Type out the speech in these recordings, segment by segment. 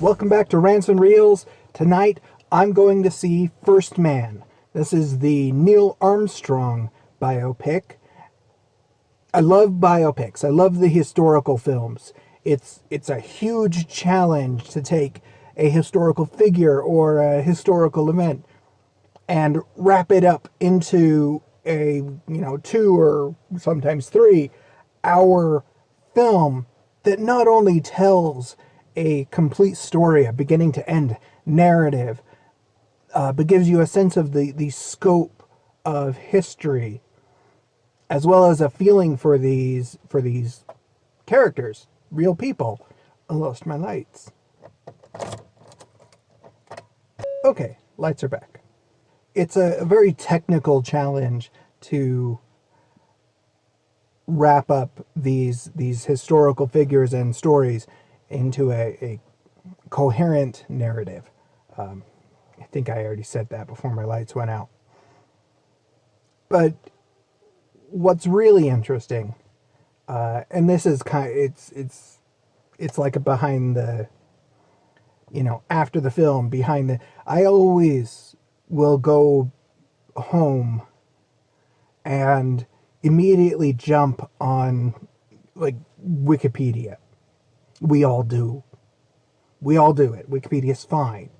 Welcome back to Rants and Reels. Tonight, I'm going to see First Man. This is the Neil Armstrong biopic. I love biopics. I love the historical films. It's a huge challenge to take a historical figure or a historical event and wrap it up into a 2 or sometimes 3 hour film that not only tells a complete story, a beginning to end narrative, but gives you a sense of the scope of history, as well as a feeling for these characters, real people. I lost my lights. Okay, lights are back. It's a very technical challenge to wrap up these historical figures and stories into a coherent narrative. I think I already said that before my lights went out. But what's really interesting, and this is it's like a behind the, after the film, behind the, I always will go home and immediately jump on like Wikipedia. We all do it. Wikipedia's fine.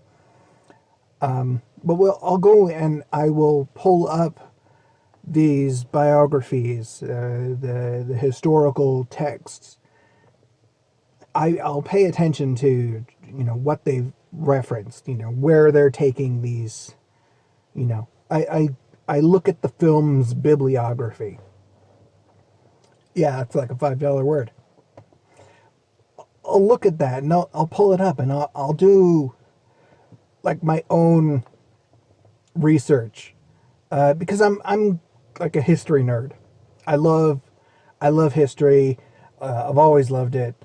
But I'll go and I will pull up these biographies, the historical texts. I'll pay attention to, what they've referenced, where they're taking these, I look at the film's bibliography. Yeah, it's like a $5 word. I'll look at that and I'll pull it up and I'll do like my own research, because I'm like a history nerd. I love history. I've always loved it.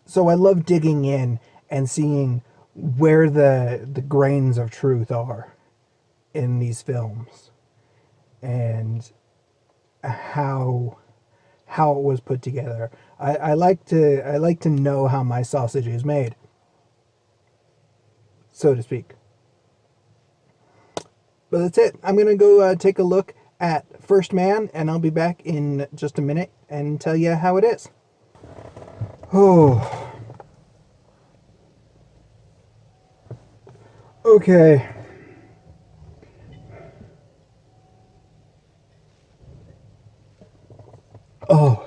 So I love digging in and seeing where the grains of truth are in these films and how it was put together. I like to know how my sausage is made, so to speak. But that's it. I'm gonna go take a look at First Man, and I'll be back in just a minute and tell you how it is. Oh. Okay. Oh.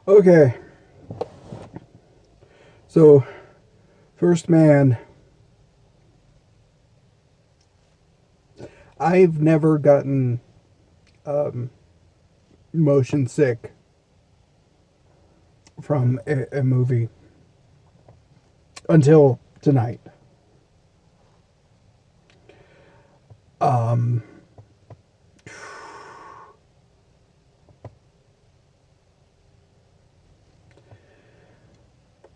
Okay. So, First Man. I've never gotten motion sick from a movie until tonight.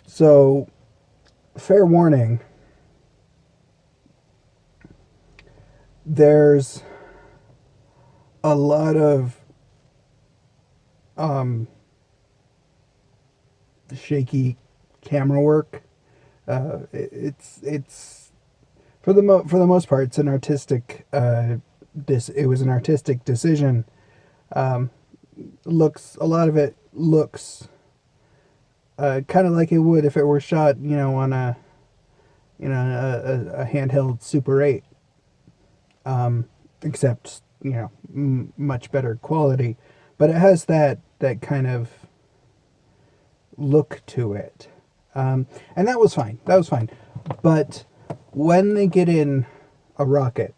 So, fair warning, there's a lot of shaky camera work. It's for the most part, it's an artistic it was an artistic decision. A lot of it looks kind of like it would if it were shot, on a handheld Super 8. Except, much better quality. But it has that kind of look to it. And that was fine. But when they get in a rocket,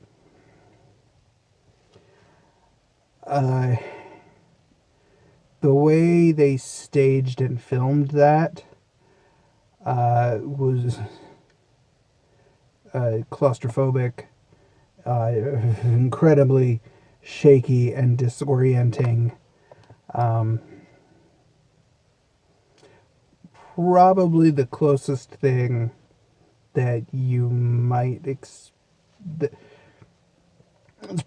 the way they staged and filmed that was claustrophobic, incredibly shaky and disorienting. Probably the closest thing that you might it's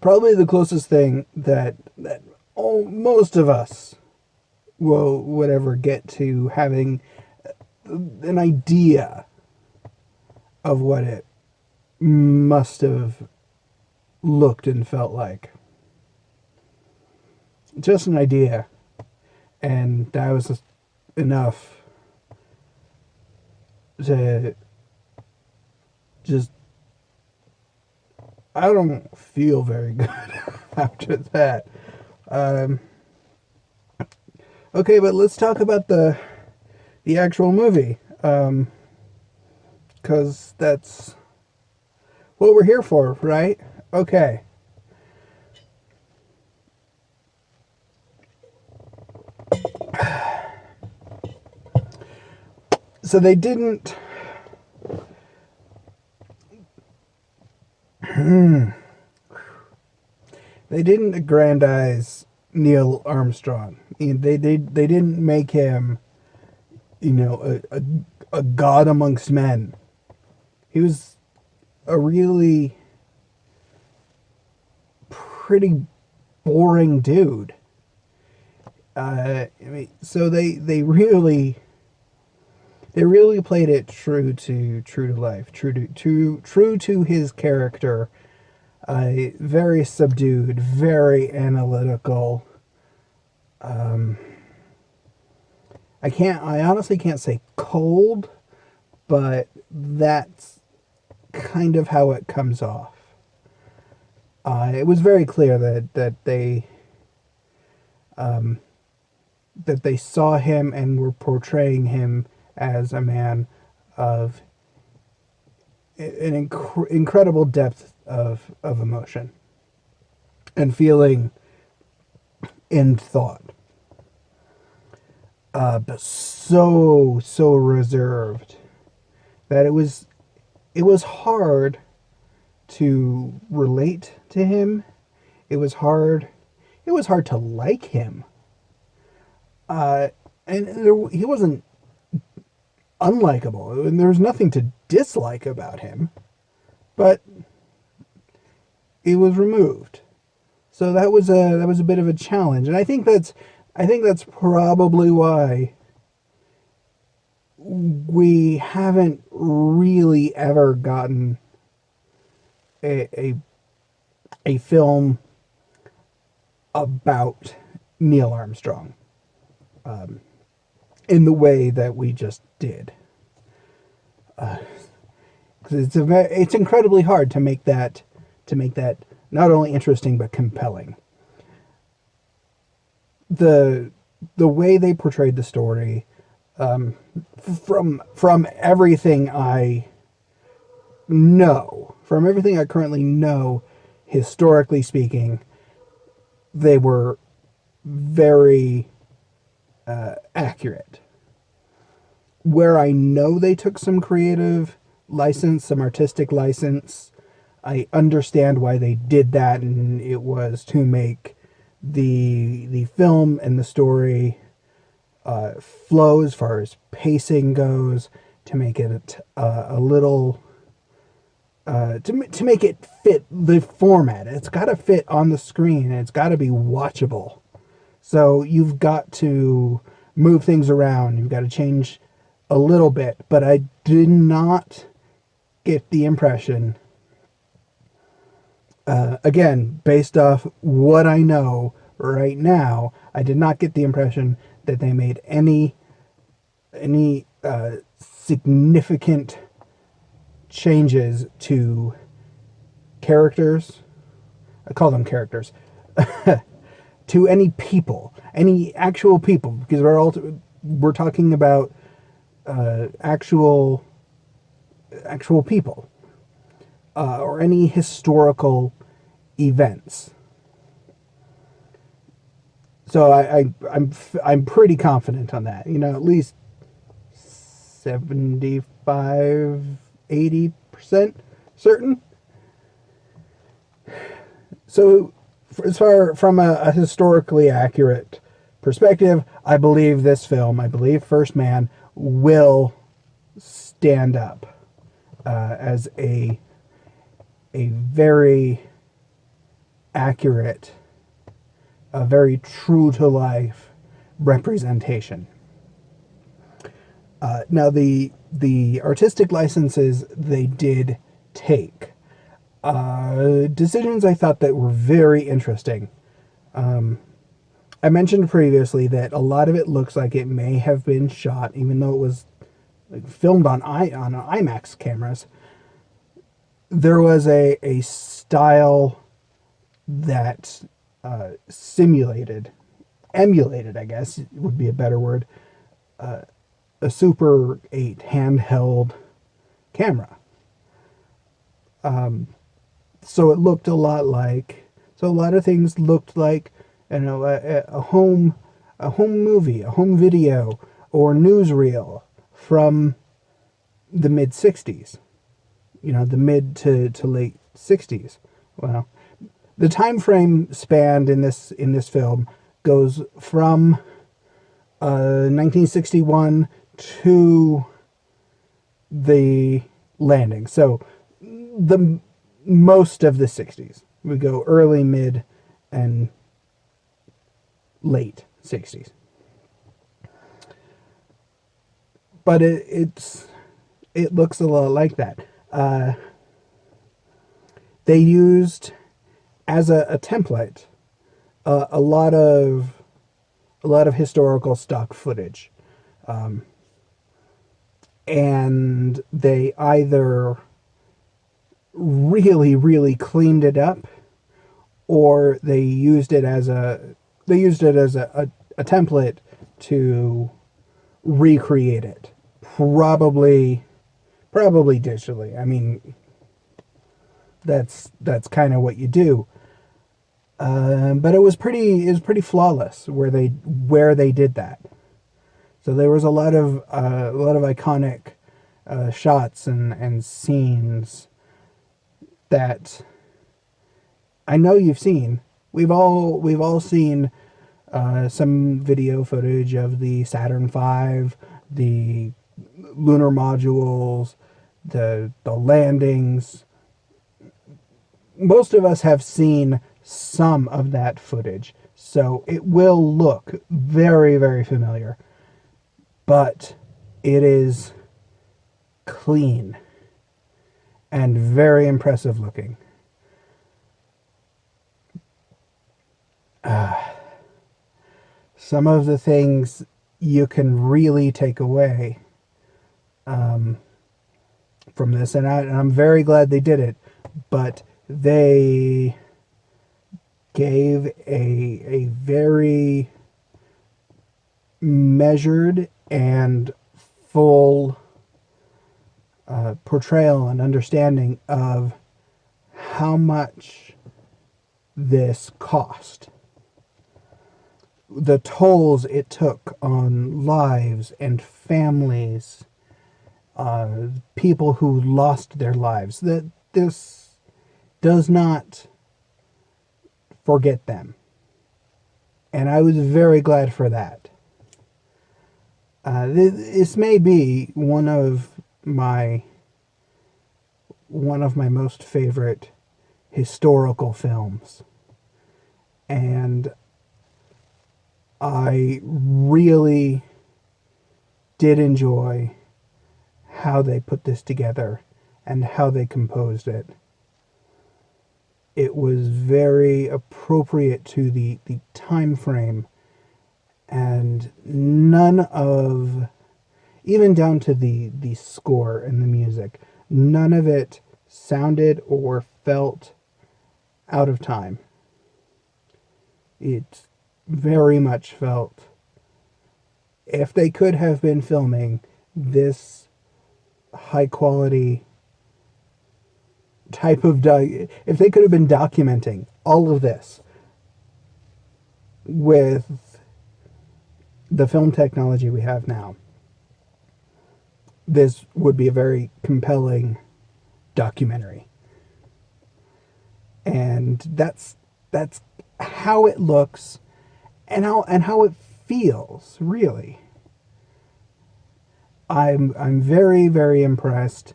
probably the closest thing that most of us would ever get to having an idea of what it must have looked and felt like. Just an idea. And that was enough to just... I don't feel very good after that. Okay, but let's talk about the actual movie. Because that's what we're here for, right? Okay. So they didn't... they didn't aggrandize Neil Armstrong. They didn't make him, a god amongst men. He was a really pretty boring dude. So they really played it true to life, true to his character. Very subdued, very analytical. I honestly can't say cold, but that's kind of how it comes off. It was very clear that they saw him and were portraying him as a man of an incredible depth of emotion and feeling and thought. But so reserved that it was hard to relate to him. It was hard to like him. And he wasn't unlikable, and there was nothing to dislike about him, but it was removed. So that was a bit of a challenge, and I think that's probably why we haven't really ever gotten a film about Neil Armstrong in the way that we just did. 'Cause it's incredibly hard to make that not only interesting but compelling. The way they portrayed the story, from everything I know, from everything I currently know, historically speaking, they were very accurate. Where I know they took some creative license, some artistic license, I understand why they did that, and it was to make the film and the story flow as far as pacing goes, to make it a little to make it fit the format. It's got to fit on the screen, and it's got to be watchable. So you've got to move things around. You've got to change a little bit, but I did not get the impression, again, based off what I know right now, I did not get the impression that they made any significant changes to characters. I call them characters. To any people, any actual people, because we're talking about actual people, or any historical events. So I'm pretty confident on that. At least 75-80% certain. So as far from a historically accurate perspective, I believe this film, I believe First Man, will stand up as a very accurate, a very true to life representation. Now, the artistic licenses they did take, decisions I thought that were very interesting. I mentioned previously that a lot of it looks like it may have been shot, even though it was filmed on IMAX cameras. There was a style that emulated, I guess would be a better word, a Super 8 handheld camera. So it looked a lot like, so a lot of things looked like, a home movie, a home video, or newsreel from the mid 60s. The mid to late 60s. Well, the time frame spanned in this film goes from 1961 to the landing. So the most of the 60s. We go early, mid, and late 60s. But it looks a lot like that. They used as a template a lot of historical stock footage, and they either really cleaned it up, or they used it as a template to recreate it, probably digitally. I mean, that's kind of what you do. But it was pretty flawless where they did that. So there was a lot of iconic shots and scenes that I know you've seen. We've all seen some video footage of the Saturn V, the lunar modules, the landings. Most of us have seen some of that footage, so it will look very familiar, but it is clean and very impressive looking. Some of the things you can really take away from this, and I'm very glad they did it, but they gave a very measured and full portrayal and understanding of how much this cost. The tolls it took on lives and families, people who lost their lives. That this does not forget them. And I was very glad for that. This may be one of my most favorite historical films. And I really did enjoy how they put this together and how they composed it. It was very appropriate to the time frame, and none of, even down to the score and the music, none of it sounded or felt out of time. It very much felt, if they could have been filming this high quality type of if they could have been documenting all of this with the film technology we have now, this would be a very compelling documentary. And that's how it looks and how it feels, really. I'm very impressed,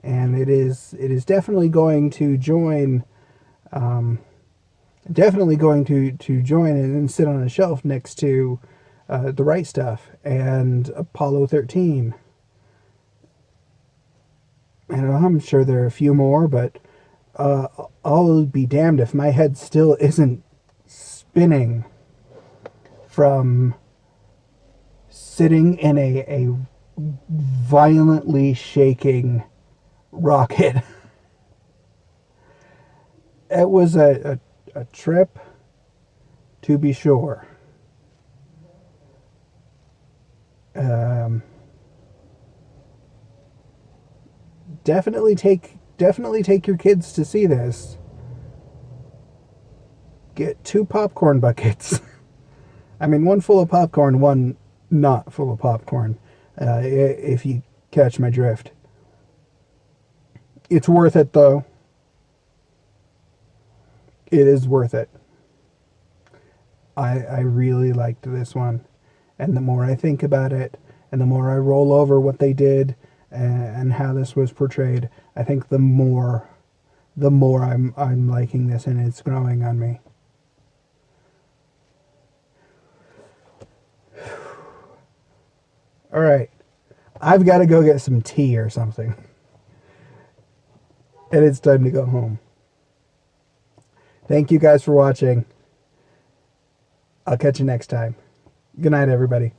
and it is definitely going to join join and sit on a shelf next to The Right Stuff, and Apollo 13. And I'm sure there are a few more, but I'll be damned if my head still isn't spinning from sitting in a violently shaking rocket. It was a trip, to be sure. Definitely take your kids to see this. Get 2 popcorn buckets. I mean, one full of popcorn, one not full of popcorn, if you catch my drift. It's worth it, though. It is worth it. I really liked this one. And the more I think about it, and the more I roll over what they did and how this was portrayed, I think the more I'm liking this, and it's growing on me. All right, I've got to go get some tea or something, and it's time to go home. Thank you guys for watching. I'll catch you next time. Good night, everybody.